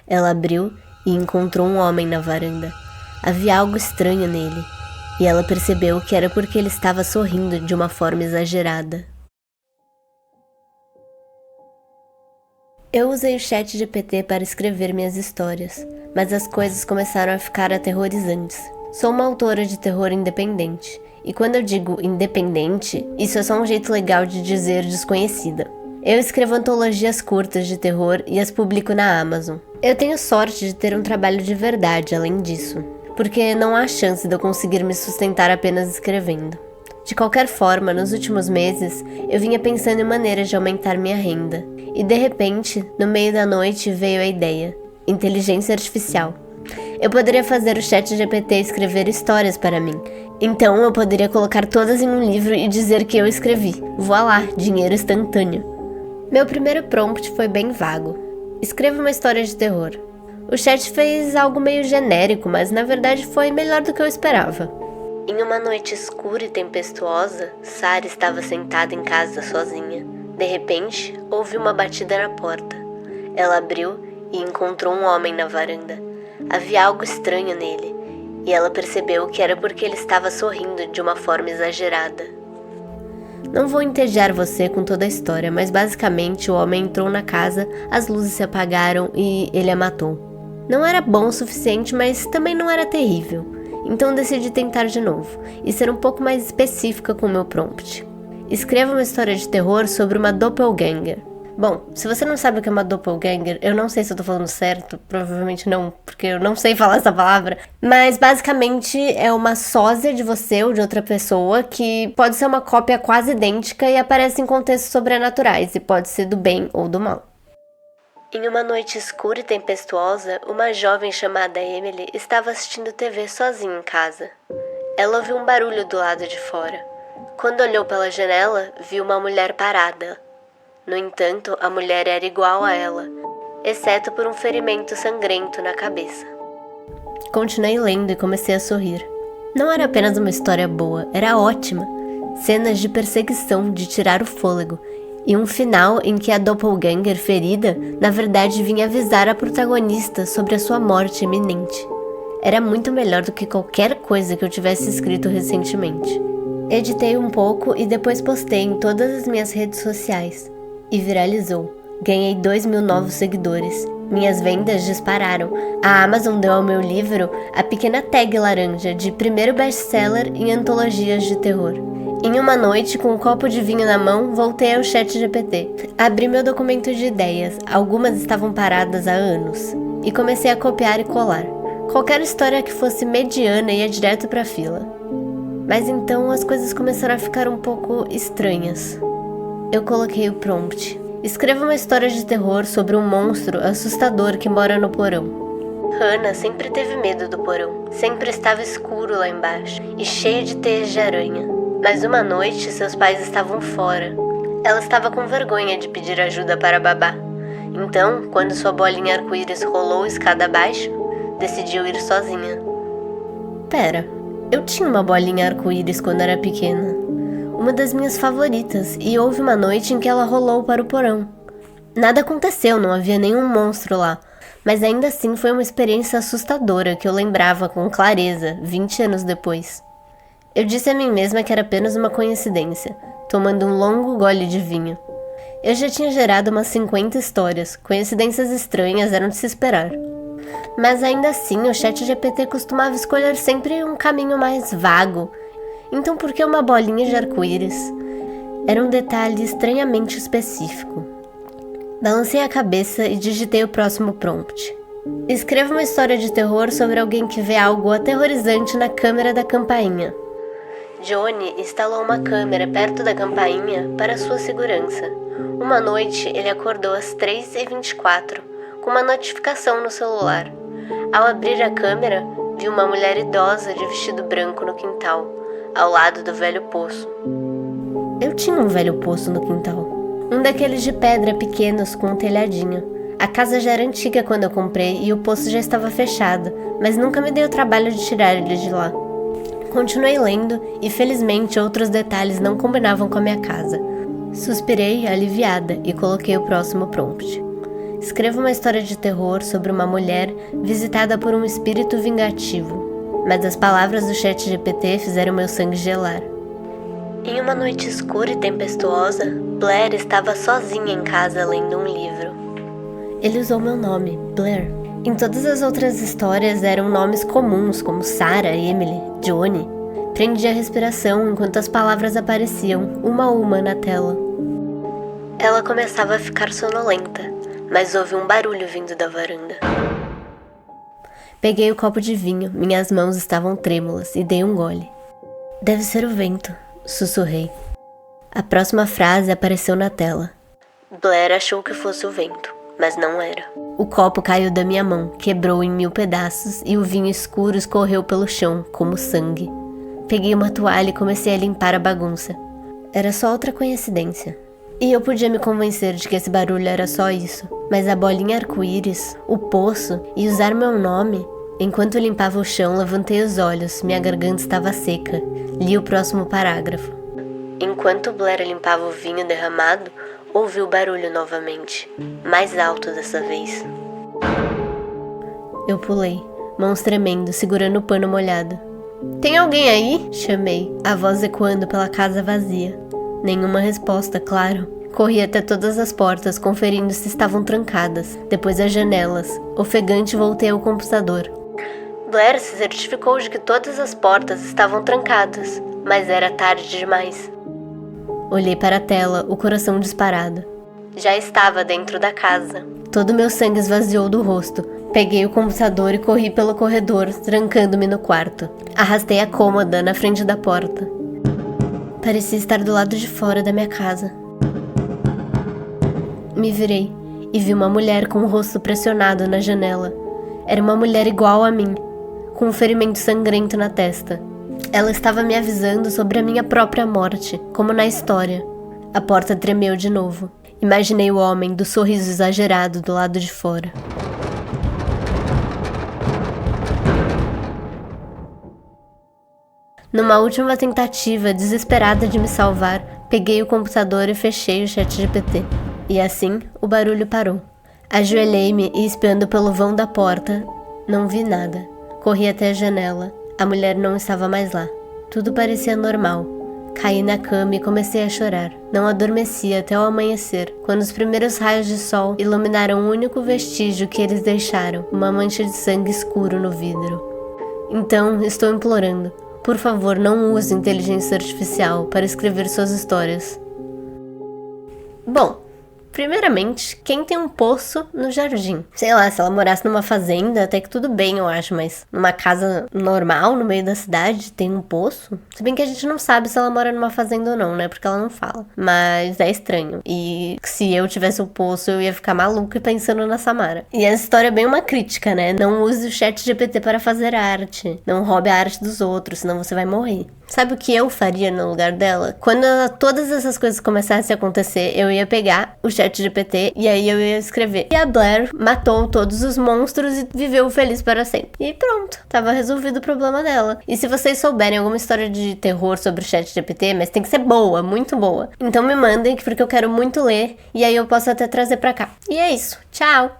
Ela abriu e encontrou um homem na varanda. Havia algo estranho nele, e ela percebeu que era porque ele estava sorrindo de uma forma exagerada. Eu usei o ChatGPT para escrever minhas histórias, mas as coisas começaram a ficar aterrorizantes. Sou uma autora de terror independente, e quando eu digo independente, isso é só um jeito legal de dizer desconhecida. Eu escrevo antologias curtas de terror e as publico na Amazon. Eu tenho sorte de ter um trabalho de verdade além disso, porque não há chance de eu conseguir me sustentar apenas escrevendo. De qualquer forma, nos últimos meses, eu vinha pensando em maneiras de aumentar minha renda. E de repente, no meio da noite, veio a ideia: inteligência artificial. Eu poderia fazer o ChatGPT escrever histórias para mim. Então eu poderia colocar todas em um livro e dizer que eu escrevi. Voilá, dinheiro instantâneo. Meu primeiro prompt foi bem vago. Escreva uma história de terror. O chat fez algo meio genérico, mas na verdade foi melhor do que eu esperava. Em uma noite escura e tempestuosa, Sarah estava sentada em casa sozinha. De repente, houve uma batida na porta. Ela abriu e encontrou um homem na varanda. Havia algo estranho nele, e ela percebeu que era porque ele estava sorrindo de uma forma exagerada. Não vou entediar você com toda a história, mas basicamente o homem entrou na casa, as luzes se apagaram e ele a matou. Não era bom o suficiente, mas também não era terrível. Então decidi tentar de novo, e ser um pouco mais específica com o meu prompt. Escreva uma história de terror sobre uma doppelganger. Bom, se você não sabe o que é uma doppelganger, eu não sei se eu tô falando certo, provavelmente não, porque eu não sei falar essa palavra, mas basicamente é uma sósia de você ou de outra pessoa que pode ser uma cópia quase idêntica e aparece em contextos sobrenaturais, e pode ser do bem ou do mal. Em uma noite escura e tempestuosa, uma jovem chamada Emily estava assistindo TV sozinha em casa. Ela ouviu um barulho do lado de fora. Quando olhou pela janela, viu uma mulher parada. No entanto, a mulher era igual a ela, exceto por um ferimento sangrento na cabeça. Continuei lendo e comecei a sorrir. Não era apenas uma história boa, era ótima. Cenas de perseguição, de tirar o fôlego, e um final em que a doppelganger ferida, na verdade, vinha avisar a protagonista sobre a sua morte iminente. Era muito melhor do que qualquer coisa que eu tivesse escrito recentemente. Editei um pouco e depois postei em todas as minhas redes sociais. E viralizou. Ganhei 2.000 novos seguidores. Minhas vendas dispararam. A Amazon deu ao meu livro a pequena tag laranja de primeiro best-seller em antologias de terror. Em uma noite, com um copo de vinho na mão, voltei ao ChatGPT. Abri meu documento de ideias, algumas estavam paradas há anos, e comecei a copiar e colar. Qualquer história que fosse mediana ia direto pra fila. Mas então as coisas começaram a ficar um pouco estranhas. Eu coloquei o prompt: escreva uma história de terror sobre um monstro assustador que mora no porão. Hannah sempre teve medo do porão. Sempre estava escuro lá embaixo e cheio de teias de aranha. Mas uma noite seus pais estavam fora. Ela estava com vergonha de pedir ajuda para babá. Então, quando sua bolinha arco-íris rolou escada abaixo, decidiu ir sozinha. Pera, eu tinha uma bolinha arco-íris quando era pequena. Uma das minhas favoritas, e houve uma noite em que ela rolou para o porão. Nada aconteceu, não havia nenhum monstro lá, mas ainda assim foi uma experiência assustadora que eu lembrava com clareza 20 anos depois. Eu disse a mim mesma que era apenas uma coincidência, tomando um longo gole de vinho. Eu já tinha gerado umas 50 histórias, coincidências estranhas eram de se esperar. Mas ainda assim, o ChatGPT costumava escolher sempre um caminho mais vago. Então por que uma bolinha de arco-íris? Era um detalhe estranhamente específico. Balancei a cabeça e digitei o próximo prompt. Escreva uma história de terror sobre alguém que vê algo aterrorizante na câmera da campainha. Johnny instalou uma câmera perto da campainha para sua segurança. Uma noite, ele acordou às 3h24, com uma notificação no celular. Ao abrir a câmera, viu uma mulher idosa de vestido branco no quintal, ao lado do velho poço. Eu tinha um velho poço no quintal. Um daqueles de pedra pequenos com um telhadinho. A casa já era antiga quando eu comprei e o poço já estava fechado, mas nunca me dei o trabalho de tirar ele de lá. Continuei lendo e felizmente outros detalhes não combinavam com a minha casa. Suspirei, aliviada, e coloquei o próximo prompt. Escreva uma história de terror sobre uma mulher visitada por um espírito vingativo. Mas as palavras do ChatGPT fizeram meu sangue gelar. Em uma noite escura e tempestuosa, Blair estava sozinha em casa lendo um livro. Ele usou meu nome, Blair. Em todas as outras histórias eram nomes comuns como Sarah, Emily, Johnny. Prendi a respiração enquanto as palavras apareciam, uma a uma, na tela. Ela começava a ficar sonolenta, mas houve um barulho vindo da varanda. Peguei o copo de vinho, minhas mãos estavam trêmulas e dei um gole. Deve ser o vento, sussurrei. A próxima frase apareceu na tela. Blair achou que fosse o vento, mas não era. O copo caiu da minha mão, quebrou em 1000 pedaços e o vinho escuro escorreu pelo chão, como sangue. Peguei uma toalha e comecei a limpar a bagunça. Era só outra coincidência. E eu podia me convencer de que esse barulho era só isso, mas a bolinha arco-íris, o poço e usar meu nome... Enquanto eu limpava o chão, levantei os olhos, minha garganta estava seca. Li o próximo parágrafo. Enquanto Blair limpava o vinho derramado, ouvi o barulho novamente, mais alto dessa vez. Eu pulei, mãos tremendo, segurando o pano molhado. Tem alguém aí? Chamei, a voz ecoando pela casa vazia. Nenhuma resposta, claro. Corri até todas as portas, conferindo se estavam trancadas, depois as janelas. Ofegante, voltei ao computador. Blair se certificou de que todas as portas estavam trancadas, mas era tarde demais. Olhei para a tela, o coração disparado. Já estava dentro da casa. Todo meu sangue esvaziou do rosto. Peguei o computador e corri pelo corredor, trancando-me no quarto. Arrastei a cômoda na frente da porta. Parecia estar do lado de fora da minha casa. Me virei e vi uma mulher com o rosto pressionado na janela. Era uma mulher igual a mim, com um ferimento sangrento na testa. Ela estava me avisando sobre a minha própria morte, como na história. A porta tremeu de novo. Imaginei o homem do sorriso exagerado do lado de fora. Numa última tentativa desesperada de me salvar, peguei o computador e fechei o ChatGPT. E assim, o barulho parou. Ajoelhei-me e, espiando pelo vão da porta, não vi nada. Corri até a janela. A mulher não estava mais lá. Tudo parecia normal. Caí na cama e comecei a chorar. Não adormeci até o amanhecer, quando os primeiros raios de sol iluminaram o único vestígio que eles deixaram, uma mancha de sangue escuro no vidro. Então, estou implorando. Por favor, não use inteligência artificial para escrever suas histórias. Bom, primeiramente, quem tem um poço no jardim? Sei lá, se ela morasse numa fazenda, até que tudo bem, eu acho, mas numa casa normal, no meio da cidade, tem um poço? Se bem que a gente não sabe se ela mora numa fazenda ou não, né? Porque ela não fala. Mas é estranho. E se eu tivesse um poço, eu ia ficar maluca pensando na Samara. E essa história é bem uma crítica, né? Não use o ChatGPT para fazer arte. Não roube a arte dos outros, senão você vai morrer. Sabe o que eu faria no lugar dela? Quando todas essas coisas começassem a acontecer, eu ia pegar o ChatGPT e aí eu ia escrever. E a Blair matou todos os monstros e viveu feliz para sempre. E pronto, tava resolvido o problema dela. E se vocês souberem alguma história de terror sobre o ChatGPT, mas tem que ser boa, muito boa, então me mandem, porque eu quero muito ler e aí eu posso até trazer pra cá. E é isso, tchau!